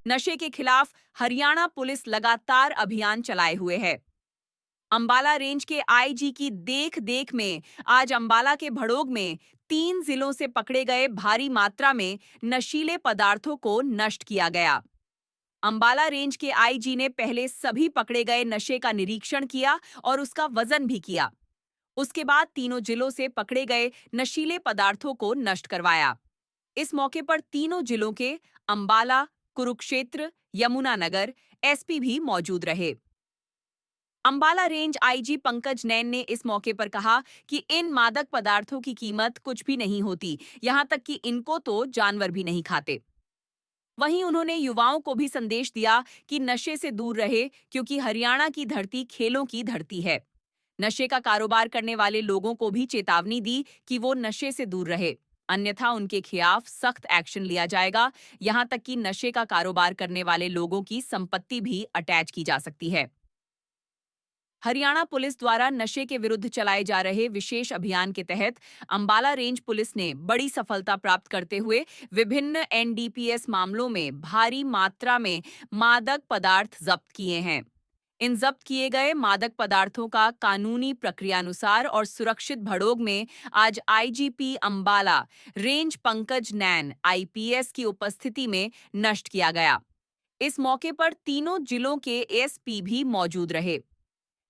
नशे के खिलाफ हरियाणा पुलिस लगातार अभियान चलाए हुए है। अंबाला रेंज के आईजी की देख देख में आज अंबाला के भड़ोग में 3 जिलों से पकड़े गए भारी मात्रा में नशीले पदार्थों को नष्ट किया गया। अंबाला रेंज के आईजी ने पहले सभी पकड़े गए नशे का निरीक्षण किया और उसका वजन भी किया। उसके बाद तीनों जिलों से पकड़े गए नशीले पदार्थों को नष्ट करवाया। इस मौके पर तीनों जिलों के अंबाला, कुरुक्षेत्र, यमुनानगर एसपी भी मौजूद रहे। अंबाला रेंज आईजी पंकज नैन ने इस मौके पर कहा कि इन मादक पदार्थों की कीमत कुछ भी नहीं होती, यहां तक कि इनको तो जानवर भी नहीं खाते। वहीं उन्होंने युवाओं को भी संदेश दिया कि नशे से दूर रहे, क्योंकि हरियाणा की धरती खेलों की धरती है। नशे का कारोबार करने वाले लोगों को भी चेतावनी दी कि वो नशे से दूर रहे, अन्यथा उनके खिलाफ सख्त एक्शन लिया जाएगा। यहां तक कि नशे का कारोबार करने वाले लोगों की संपत्ति भी अटैच की जा सकती है। हरियाणा पुलिस द्वारा नशे के विरुद्ध चलाए जा रहे विशेष अभियान के तहत अंबाला रेंज पुलिस ने बड़ी सफलता प्राप्त करते हुए विभिन्न एनडीपीएस मामलों में भारी मात्रा में मादक पदार्थ जब्त किए हैं। इन जब्त किए गए मादक पदार्थों का कानूनी प्रक्रियानुसार और सुरक्षित भड़ोग में आज आईजीपी अंबाला रेंज पंकज नैन आईपीएस की उपस्थिति में नष्ट किया गया। इस मौके पर तीनों जिलों के एसपी भी मौजूद रहे।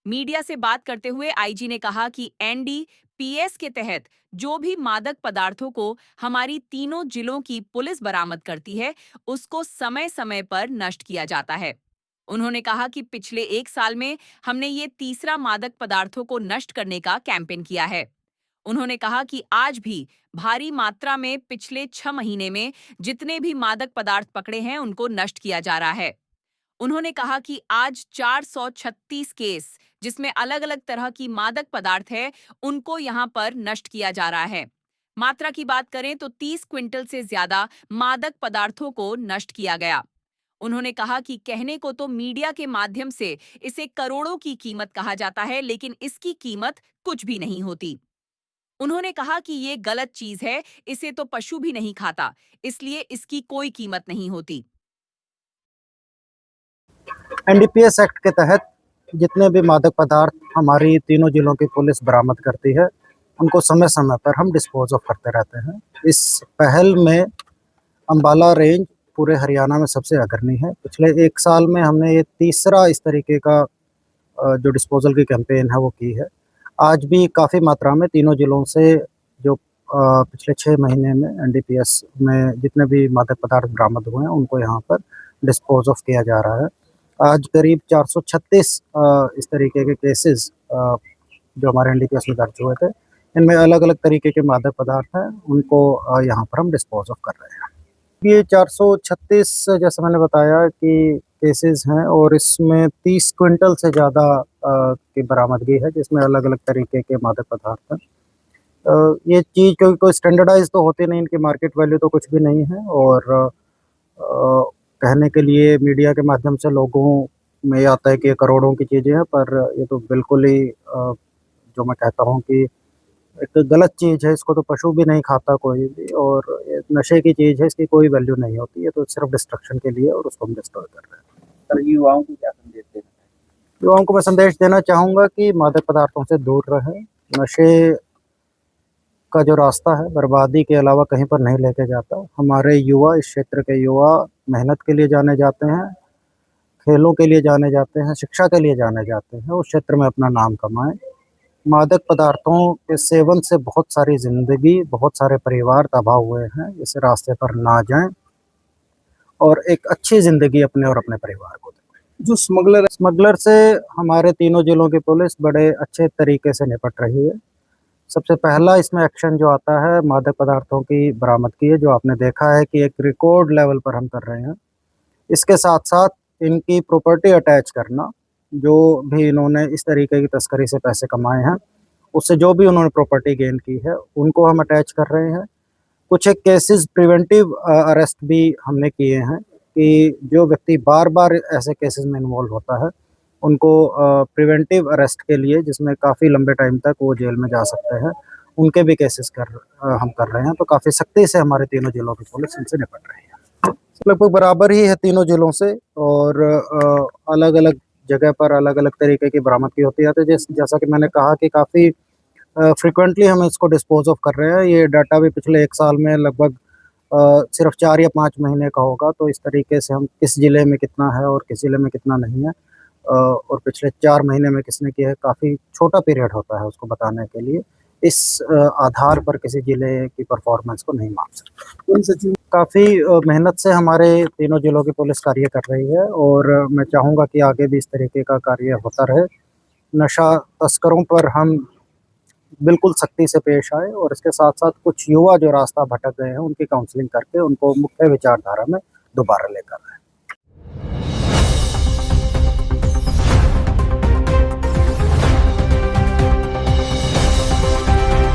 मीडिया से बात करते हुए आईजी ने कहा कि एनडीपीएस के तहत जो भी मादक पदार्थों को हमारी तीनों जिलों की पुलिस बरामद करती है, उसको समय समय पर नष्ट किया जाता है। उन्होंने कहा कि पिछले 1 साल में हमने ये तीसरा मादक पदार्थों को नष्ट करने का कैंपेन किया है। उन्होंने कहा कि आज भी भारी मात्रा में पिछले 6 महीने में जितने भी मादक पदार्थ पकड़े हैं, उनको नष्ट किया जा रहा है। उन्होंने कहा कि आज 436 केस जिसमें अलग-अलग तरह की मादक पदार्थ है, उनको यहां पर नष्ट किया जा रहा है। मात्रा की बात करें तो 30 क्विंटल से ज्यादा मादक पदार्थों को नष्ट किया गया। उन्होंने कहा कि कहने को तो मीडिया के माध्यम से इसे करोड़ों की कीमत कहा जाता है, लेकिन इसकी कीमत कुछ भी नहीं होती। उन्होंने कहा कि ये गलत चीज है, इसे तो पशु भी नहीं खाता, इसलिए इसकी कोई कीमत नहीं होती। एनडीपीएस एक्ट के तहत जितने भी मादक पदार्थ हमारी तीनों जिलों की पुलिस बरामद करती है, उनको समय समय पर हम डिस्पोज ऑफ करते रहते हैं। इस पहल में अंबाला रेंज पूरे हरियाणा में सबसे अग्रणी है। पिछले 1 साल में हमने ये तीसरा इस तरीके का जो डिस्पोजल की कैंपेन है वो की है। आज भी काफ़ी मात्रा में तीनों जिलों से जो पिछले 6 महीने में एनडीपीएस में जितने भी मादक पदार्थ बरामद हुए हैं, उनको यहाँ पर डिस्पोज ऑफ किया जा रहा है। आज करीब 436 इस तरीके के केसेस जो हमारे एनडीपीएस में दर्ज हुए थे, इनमें अलग-अलग तरीके के मादक पदार्थ हैं, उनको यहाँ पर हम डिस्पोज ऑफ कर रहे हैं। ये 436 जैसे मैंने बताया कि केसेस हैं और इसमें 30 क्विंटल से ज़्यादा की बरामदगी है, जिसमें अलग-अलग तरीके के मादक पदार्थ हैं। ये चीज़ क्योंकि कोई स्टैंडर्डाइज़ तो होती नहीं, इनकी मार्केट वैल्यू तो कुछ भी नहीं है और कहने के लिए मीडिया के माध्यम से लोगों में ये आता है कि ये करोड़ों की चीज़ें हैं, पर ये तो बिल्कुल ही जो मैं कहता हूँ कि एक गलत चीज़ है। इसको तो पशु भी नहीं खाता कोई भी, और ये नशे की चीज़ है, इसकी कोई वैल्यू नहीं होती। ये तो सिर्फ डिस्ट्रक्शन के लिए और उसको हम डिस्ट्रॉय कर रहे हैं। सर, युवाओं को क्या संदेश देना है? युवाओं को मैं संदेश देना चाहूँगा कि मादक पदार्थों से दूर रहें। नशे का जो रास्ता है बर्बादी के अलावा कहीं पर नहीं लेके जाता। हमारे युवा, इस क्षेत्र के युवा मेहनत के लिए जाने जाते हैं, खेलों के लिए जाने जाते हैं, शिक्षा के लिए जाने जाते हैं, उस क्षेत्र में अपना नाम कमाएं। मादक पदार्थों के सेवन से बहुत सारी ज़िंदगी, बहुत सारे परिवार तबाह हुए हैं। इस रास्ते पर ना जाएं और एक अच्छी ज़िंदगी अपने और अपने परिवार को दें। जो स्मगलर से हमारे तीनों जिलों की पुलिस बड़े अच्छे तरीके से निपट रही है। सबसे पहला इसमें एक्शन जो आता है मादक पदार्थों की बरामदगी है, जो आपने देखा है कि एक रिकॉर्ड लेवल पर हम कर रहे हैं। इसके साथ-साथ इनकी प्रॉपर्टी अटैच करना, जो भी इन्होंने इस तरीके की तस्करी से पैसे कमाए हैं, उससे जो भी उन्होंने प्रॉपर्टी गेन की है, उनको हम अटैच कर रहे हैं। कुछ एक केसेस प्रिवेंटिव अरेस्ट भी हमने किए हैं कि जो व्यक्ति बार-बार ऐसे केसेस में इन्वॉल्व होता है, उनको प्रिवेंटिव अरेस्ट के लिए, जिसमें काफ़ी लंबे टाइम तक वो जेल में जा सकते हैं, उनके भी केसेस हम कर रहे हैं। तो काफ़ी सख्ती से हमारे तीनों जिलों की पुलिस इनसे निपट रही है। लगभग बराबर ही है तीनों जिलों से और अलग अलग जगह पर अलग अलग तरीके की बरामदगी होती है। तो जैसा कि मैंने कहा कि काफ़ी फ्रिक्वेंटली हम इसको डिस्पोज ऑफ कर रहे हैं। ये डाटा भी पिछले 1 साल में लगभग सिर्फ 4 या 5 महीने का होगा। तो इस तरीके से हम किस ज़िले में कितना है और किस ज़िले में कितना नहीं है और पिछले 4 महीने में किसने किया है, काफ़ी छोटा पीरियड होता है उसको बताने के लिए। इस आधार पर किसी ज़िले की परफ़ॉर्मेंस को नहीं मान सकते। काफ़ी मेहनत से हमारे तीनों ज़िलों की पुलिस कार्य कर रही है और मैं चाहूँगा कि आगे भी इस तरीके का कार्य होता रहे। नशा तस्करों पर हम बिल्कुल सख्ती से पेश आए और इसके साथ-साथ कुछ युवा जो रास्ता भटक गए हैं, उनकी काउंसलिंग करके उनको मुख्य विचारधारा में दोबारा लेकर आएँ।